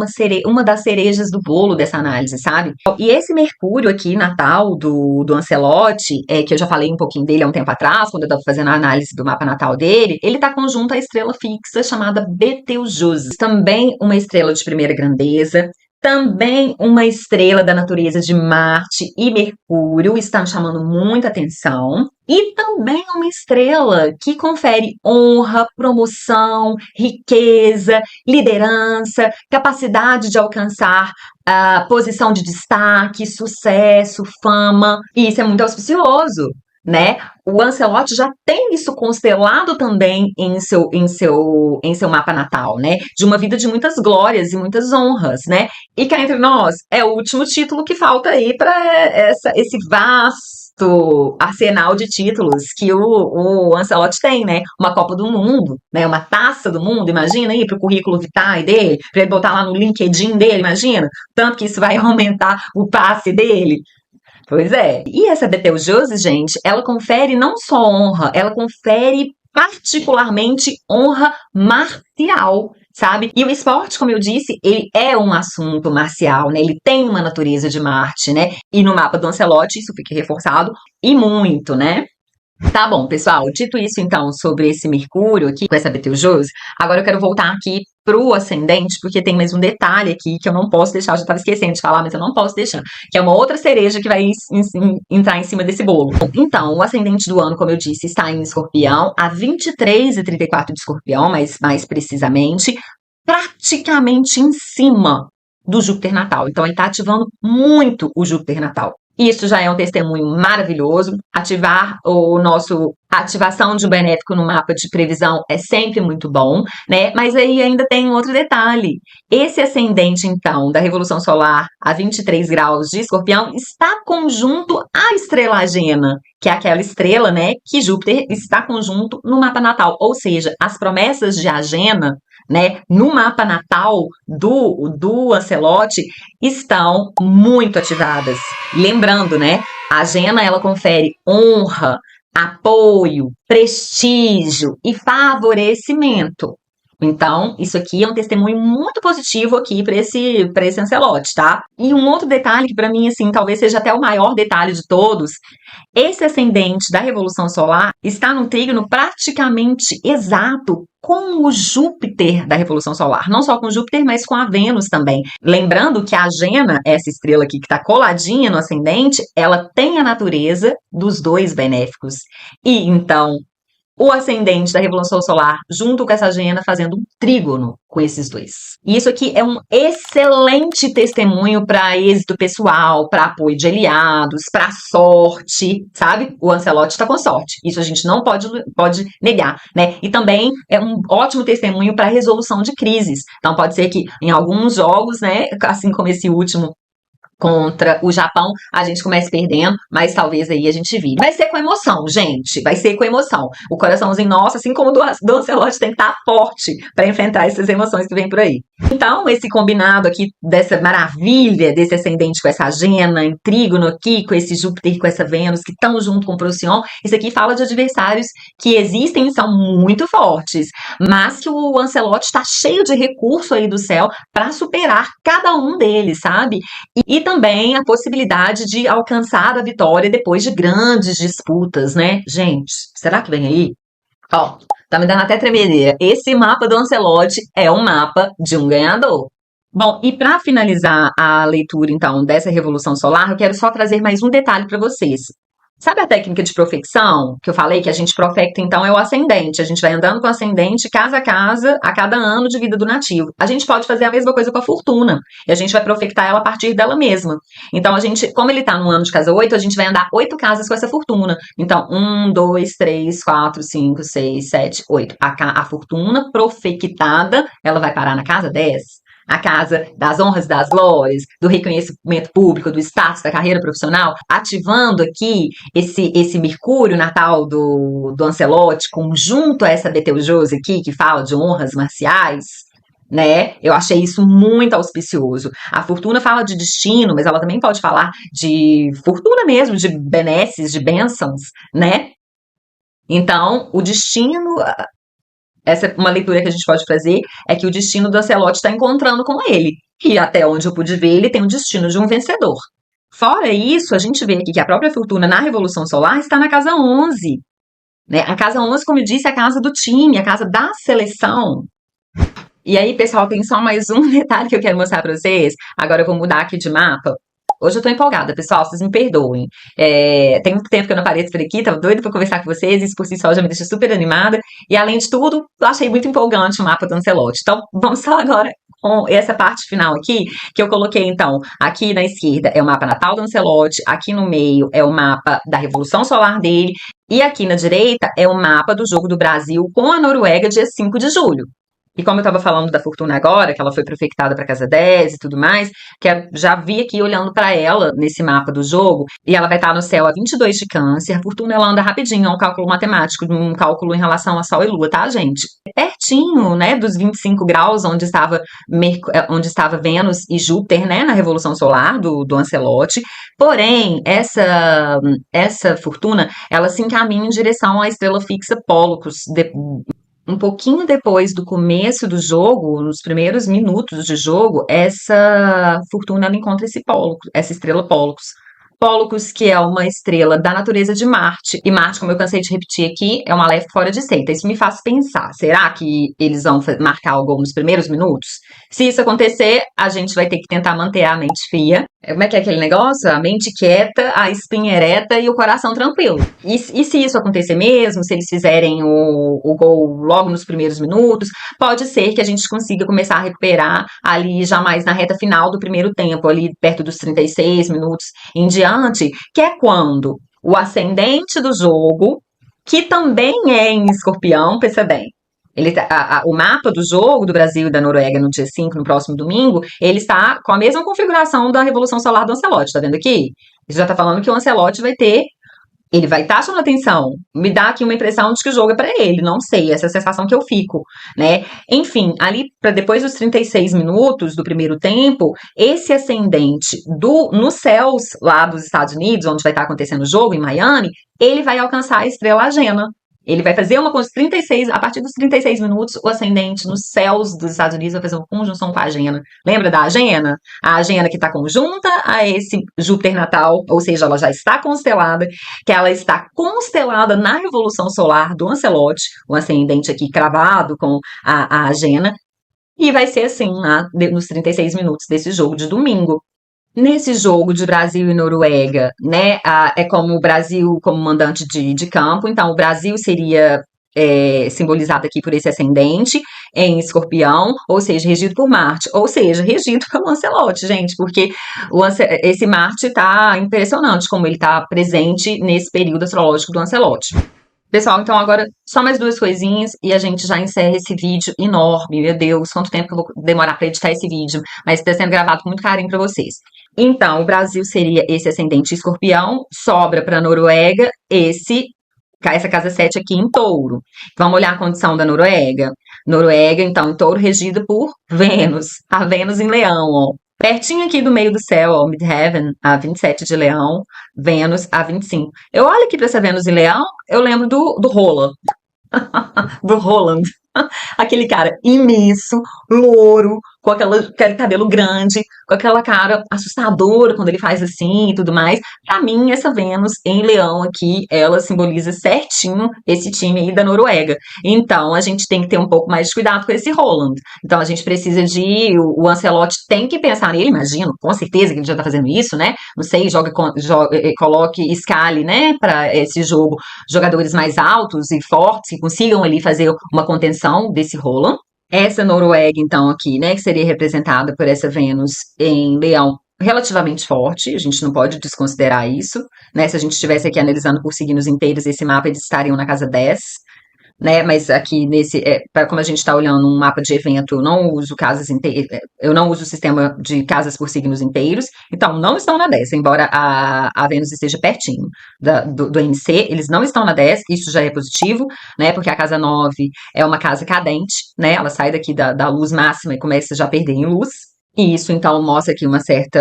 uma das cerejas do bolo dessa análise, sabe? E esse Mercúrio aqui, natal, do Ancelotti, que eu já falei um pouquinho dele há um tempo atrás, quando eu estava fazendo a análise do mapa natal dele, ele está conjunto à estrela fixa chamada Betelgeuse, também uma estrela de primeira grandeza, também uma estrela da natureza de Marte e Mercúrio, está me chamando muita atenção. E também uma estrela que confere honra, promoção, riqueza, liderança, capacidade de alcançar a posição de destaque, sucesso, fama. E isso é muito auspicioso, né? O Ancelotti já tem isso constelado também em seu mapa natal, né? De uma vida de muitas glórias e muitas honras, né? E cá entre nós, é o último título que falta aí para esse vasto arsenal de títulos que o Ancelotti tem, né? Uma Copa do Mundo, né? Uma Taça do Mundo, imagina aí, para o currículo vitae dele, para ele botar lá no LinkedIn dele, imagina? Tanto que isso vai aumentar o passe dele. Pois é. E essa Betelgeuse, gente, ela confere não só honra, ela confere particularmente honra marcial, sabe? E o esporte, como eu disse, ele é um assunto marcial, né? Ele tem uma natureza de Marte, né? E no mapa do Ancelotti isso fica reforçado e muito, né? Tá bom, pessoal. Dito isso, então, sobre esse Mercúrio aqui, com essa Betelgeuse, agora eu quero voltar aqui pro ascendente, porque tem mais um detalhe aqui que eu não posso deixar, eu já estava esquecendo de falar, mas eu não posso deixar, que é uma outra cereja que vai entrar em cima desse bolo. Então, o ascendente do ano, como eu disse, está em Escorpião, a 23 e 34 de Escorpião, mas mais precisamente, praticamente em cima do Júpiter natal. Então, ele está ativando muito o Júpiter natal. Isso já é um testemunho maravilhoso. A ativação de um benéfico no mapa de previsão é sempre muito bom, né? Mas aí ainda tem um outro detalhe. Esse ascendente, então, da Revolução Solar a 23 graus de Escorpião está conjunto à estrela Agena, que é aquela estrela, né, que Júpiter está conjunto no mapa natal. Ou seja, as promessas de Agena, né, no mapa natal do Ancelotti estão muito ativadas. Lembrando, né, a Agena, ela confere honra, apoio, prestígio e favorecimento. Então, isso aqui é um testemunho muito positivo aqui para esse Ancelotti, tá? E um outro detalhe que para mim, assim, talvez seja até o maior detalhe de todos, esse ascendente da Revolução Solar está num trígono praticamente exato com o Júpiter da Revolução Solar. Não só com Júpiter, mas com a Vênus também. Lembrando que a Agena, essa estrela aqui que está coladinha no ascendente, ela tem a natureza dos dois benéficos. E então, o ascendente da Revolução Solar, junto com essa Agena, fazendo um trígono com esses dois. E isso aqui é um excelente testemunho para êxito pessoal, para apoio de aliados, para sorte, sabe? O Ancelotti está com sorte. Isso a gente não pode negar, né? E também é um ótimo testemunho para resolução de crises. Então pode ser que em alguns jogos, né, assim como esse último contra o Japão, a gente comece perdendo, mas talvez aí a gente vire. Vai ser com emoção, gente, vai ser com emoção. O coraçãozinho nosso, assim como do Ancelotti, tem que estar forte para enfrentar essas emoções que vêm por aí. Então, esse combinado aqui dessa maravilha, desse ascendente com essa Agena, em trígono aqui, com esse Júpiter e com essa Vênus, que estão junto com o Procyon, isso aqui fala de adversários que existem e são muito fortes, mas que o Ancelotti está cheio de recurso aí do céu para superar cada um deles, sabe? E também a possibilidade de alcançar a vitória depois de grandes disputas, né? Gente, será que vem aí? Ó, tá me dando até tremedeira. Esse mapa do Ancelotti é um mapa de um ganhador. Bom, e para finalizar a leitura, então, dessa Revolução Solar, eu quero só trazer mais um detalhe para vocês. Sabe a técnica de profecção que eu falei que a gente profecta, então, é o ascendente. A gente vai andando com o ascendente casa a casa a cada ano de vida do nativo. A gente pode fazer a mesma coisa com a fortuna. E a gente vai profectar ela a partir dela mesma. Então, a gente, como ele tá no ano de casa 8, a gente vai andar 8 casas com essa fortuna. Então, 1, 2, 3, 4, 5, 6, 7, 8. A fortuna profectada, ela vai parar na casa 10. A casa das honras, das glórias, do reconhecimento público, do status, da carreira profissional, ativando aqui esse Mercúrio natal do Ancelotti, conjunto a essa Betelgeuse aqui, que fala de honras marciais, né? Eu achei isso muito auspicioso. A fortuna fala de destino, mas ela também pode falar de fortuna mesmo, de benesses, de bênçãos, né? Então, o destino, essa é uma leitura que a gente pode fazer, é que o destino do Ancelotti está encontrando com ele. E até onde eu pude ver, ele tem o destino de um vencedor. Fora isso, a gente vê aqui que a própria fortuna na Revolução Solar está na casa 11. Né? A casa 11, como eu disse, é a casa do time, a casa da seleção. E aí, pessoal, tem só mais um detalhe que eu quero mostrar para vocês. Agora eu vou mudar aqui de mapa. Hoje eu tô empolgada, pessoal, vocês me perdoem. Tem muito tempo que eu não apareço por aqui, tava doida pra conversar com vocês, isso por si só já me deixa super animada. E além de tudo, eu achei muito empolgante o mapa do Ancelotti. Então, vamos só agora com essa parte final aqui, que eu coloquei, então, aqui na esquerda é o mapa natal do Ancelotti, aqui no meio é o mapa da Revolução Solar dele, e aqui na direita é o mapa do Jogo do Brasil com a Noruega, dia 5 de julho. E como eu estava falando da Fortuna agora, que ela foi profectada para casa 10 e tudo mais, já vi aqui olhando para ela nesse mapa do jogo, e ela vai estar no céu a 22 de Câncer. A Fortuna ela anda rapidinho, é um cálculo matemático, um cálculo em relação a Sol e Lua, tá, gente? Pertinho, né, dos 25 graus onde estava Vênus e Júpiter, né, na Revolução Solar do Ancelotti. Porém, essa Fortuna, ela se encaminha em direção à estrela fixa Pólux, um pouquinho depois do começo do jogo, nos primeiros minutos de jogo, essa fortuna ela encontra essa estrela Pólux. Pólux, que é uma estrela da natureza de Marte. E Marte, como eu cansei de repetir aqui, é um aleph fora de seita. Isso me faz pensar, será que eles vão marcar o gol nos primeiros minutos? Se isso acontecer, a gente vai ter que tentar manter a mente fria. Como é que é aquele negócio? A mente quieta, a espinha ereta e o coração tranquilo. E se isso acontecer mesmo, se eles fizerem o gol logo nos primeiros minutos, pode ser que a gente consiga começar a recuperar ali já mais na reta final do primeiro tempo, ali perto dos 36 minutos em diante, que é quando o ascendente do jogo, que também é em Escorpião, pensa bem, o mapa do jogo do Brasil e da Noruega no dia 5, no próximo domingo, ele está com a mesma configuração da Revolução Solar do Ancelotti, tá vendo aqui? Isso já tá falando que o Ancelotti ele vai estar chamando atenção, me dá aqui uma impressão de que o jogo é para ele, não sei, essa é a sensação que eu fico, né? Enfim, ali para depois dos 36 minutos do primeiro tempo, esse ascendente nos céus lá dos Estados Unidos, onde vai estar acontecendo o jogo, em Miami, ele vai alcançar a estrela Agena. Ele vai fazer uma a partir dos 36 minutos, o ascendente nos céus dos Estados Unidos vai fazer uma conjunção com a Agena. Lembra da Agena? A Agena que está conjunta a esse Júpiter natal, ou seja, ela já está constelada, que ela está constelada na Revolução Solar do Ancelotti, o ascendente aqui cravado com a Agena, e vai ser assim, nos 36 minutos desse jogo de domingo. Nesse jogo de Brasil e Noruega, né, é como o Brasil como mandante de campo, então o Brasil seria simbolizado aqui por esse ascendente em Escorpião, ou seja, regido por Marte, ou seja, regido pelo Ancelotti, gente, porque esse Marte tá impressionante como ele tá presente nesse período astrológico do Ancelotti. Pessoal, então agora só mais duas coisinhas e a gente já encerra esse vídeo enorme. Meu Deus, quanto tempo que eu vou demorar para editar esse vídeo, mas está sendo gravado com muito carinho para vocês. Então, o Brasil seria esse ascendente escorpião, sobra para a Noruega essa casa 7 aqui em touro. Vamos olhar a condição da Noruega. Noruega, então, em touro, regida por Vênus. A Vênus em leão, ó. Pertinho aqui do meio do céu, ó, Midheaven, a 27 de leão, Vênus a 25. Eu olho aqui para essa Vênus em leão, eu lembro do Roland. do Roland. Aquele cara imenso, louro, com aquele cabelo grande, com aquela cara assustadora quando ele faz assim e tudo mais. Pra mim, essa Vênus em Leão aqui, ela simboliza certinho esse time aí da Noruega. Então, a gente tem que ter um pouco mais de cuidado com esse Roland. Então, a gente precisa de. O Ancelotti tem que pensar nele, imagino, com certeza que ele já tá fazendo isso, né? Não sei, coloque, escale, né, para esse jogo, jogadores mais altos e fortes que consigam ali fazer uma contenção desse Roland. Essa Noruega, então, aqui, né, que seria representada por essa Vênus em Leão, relativamente forte, a gente não pode desconsiderar isso, né? Se a gente estivesse aqui analisando por signos inteiros esse mapa, eles estariam na casa 10, né? Mas aqui como a gente está olhando um mapa de evento, eu não uso casas inteiras, eu não uso o sistema de casas por signos inteiros, então não estão na 10, embora a Vênus esteja pertinho do MC, eles não estão na 10, isso já é positivo, né? Porque a casa 9 é uma casa cadente, né? Ela sai daqui da luz máxima e começa já a perder em luz. E isso, então, mostra aqui uma certa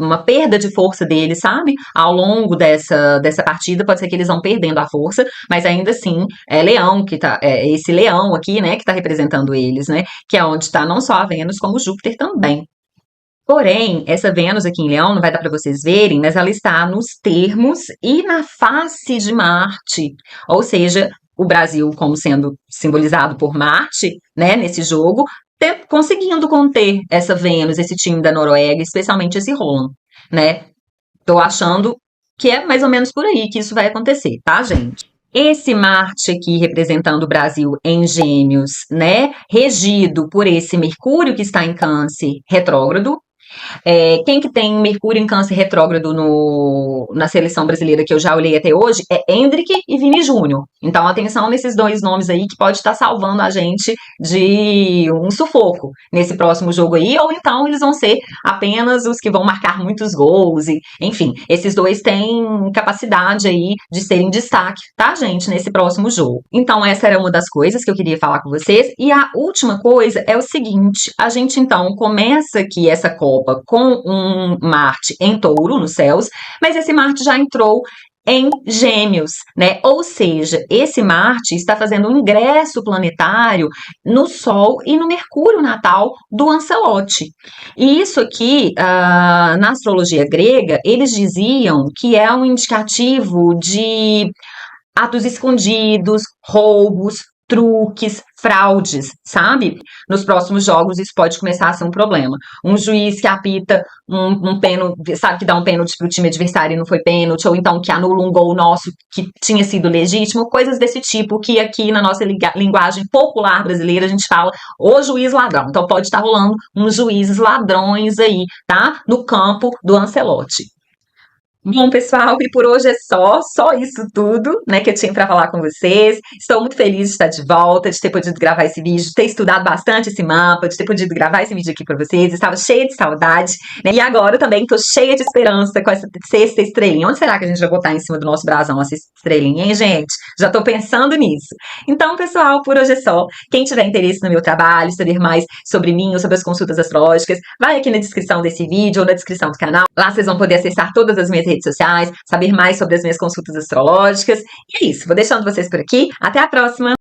uma perda de força deles, sabe? Ao longo dessa partida, pode ser que eles vão perdendo a força, mas ainda assim, é Leão que tá, esse Leão aqui, né, que tá representando eles, né? Que é onde está não só a Vênus, como Júpiter também. Porém, essa Vênus aqui em Leão, não vai dar para vocês verem, mas ela está nos termos e na face de Marte. Ou seja, o Brasil, como sendo simbolizado por Marte, né, nesse jogo, conseguindo conter essa Vênus, esse time da Noruega, especialmente esse Roland, né? Tô achando que é mais ou menos por aí que isso vai acontecer, tá, gente? Esse Marte aqui representando o Brasil em Gêmeos, né? Regido por esse Mercúrio que está em Câncer retrógrado, quem que tem Mercúrio em Câncer retrógrado na seleção brasileira que eu já olhei até hoje é Hendrick e Vini Júnior. Então, atenção nesses dois nomes aí que pode estar salvando a gente de um sufoco nesse próximo jogo aí, ou então eles vão ser apenas os que vão marcar muitos gols, e, enfim, esses dois têm capacidade aí de serem destaque, tá, gente, nesse próximo jogo. Então, essa era uma das coisas que eu queria falar com vocês, e a última coisa é o seguinte, a gente então começa aqui essa Copa com um Marte em Touro, nos céus, mas esse Marte já entrou em Gêmeos, né? Ou seja, esse Marte está fazendo um ingresso planetário no Sol e no Mercúrio natal do Ancelotti. E isso aqui, na astrologia grega, eles diziam que é um indicativo de atos escondidos, roubos, truques, fraudes, sabe? Nos próximos jogos isso pode começar a ser um problema. Um juiz que apita um pênalti, sabe, que dá um pênalti pro time adversário e não foi pênalti, ou então que anula um gol nosso que tinha sido legítimo, coisas desse tipo que aqui na nossa linguagem popular brasileira a gente fala o juiz ladrão. Então pode estar rolando uns juízes ladrões aí, tá? No campo do Ancelotti. Bom, pessoal, e por hoje é só isso tudo, né, que eu tinha para falar com vocês. Estou muito feliz de estar de volta, de ter podido gravar esse vídeo, de ter estudado bastante esse mapa, de ter podido gravar esse vídeo aqui para vocês. Estava cheia de saudade, né? E agora também estou cheia de esperança com essa sexta estrelinha. Onde será que a gente vai botar em cima do nosso brasão essa estrelinha, hein, gente? Já estou pensando nisso. Então, pessoal, por hoje é só. Quem tiver interesse no meu trabalho, saber mais sobre mim ou sobre as consultas astrológicas, vai aqui na descrição desse vídeo ou na descrição do canal. Lá vocês vão poder acessar todas as minhas redes sociais, saber mais sobre as minhas consultas astrológicas. E é isso, vou deixando vocês por aqui. Até a próxima!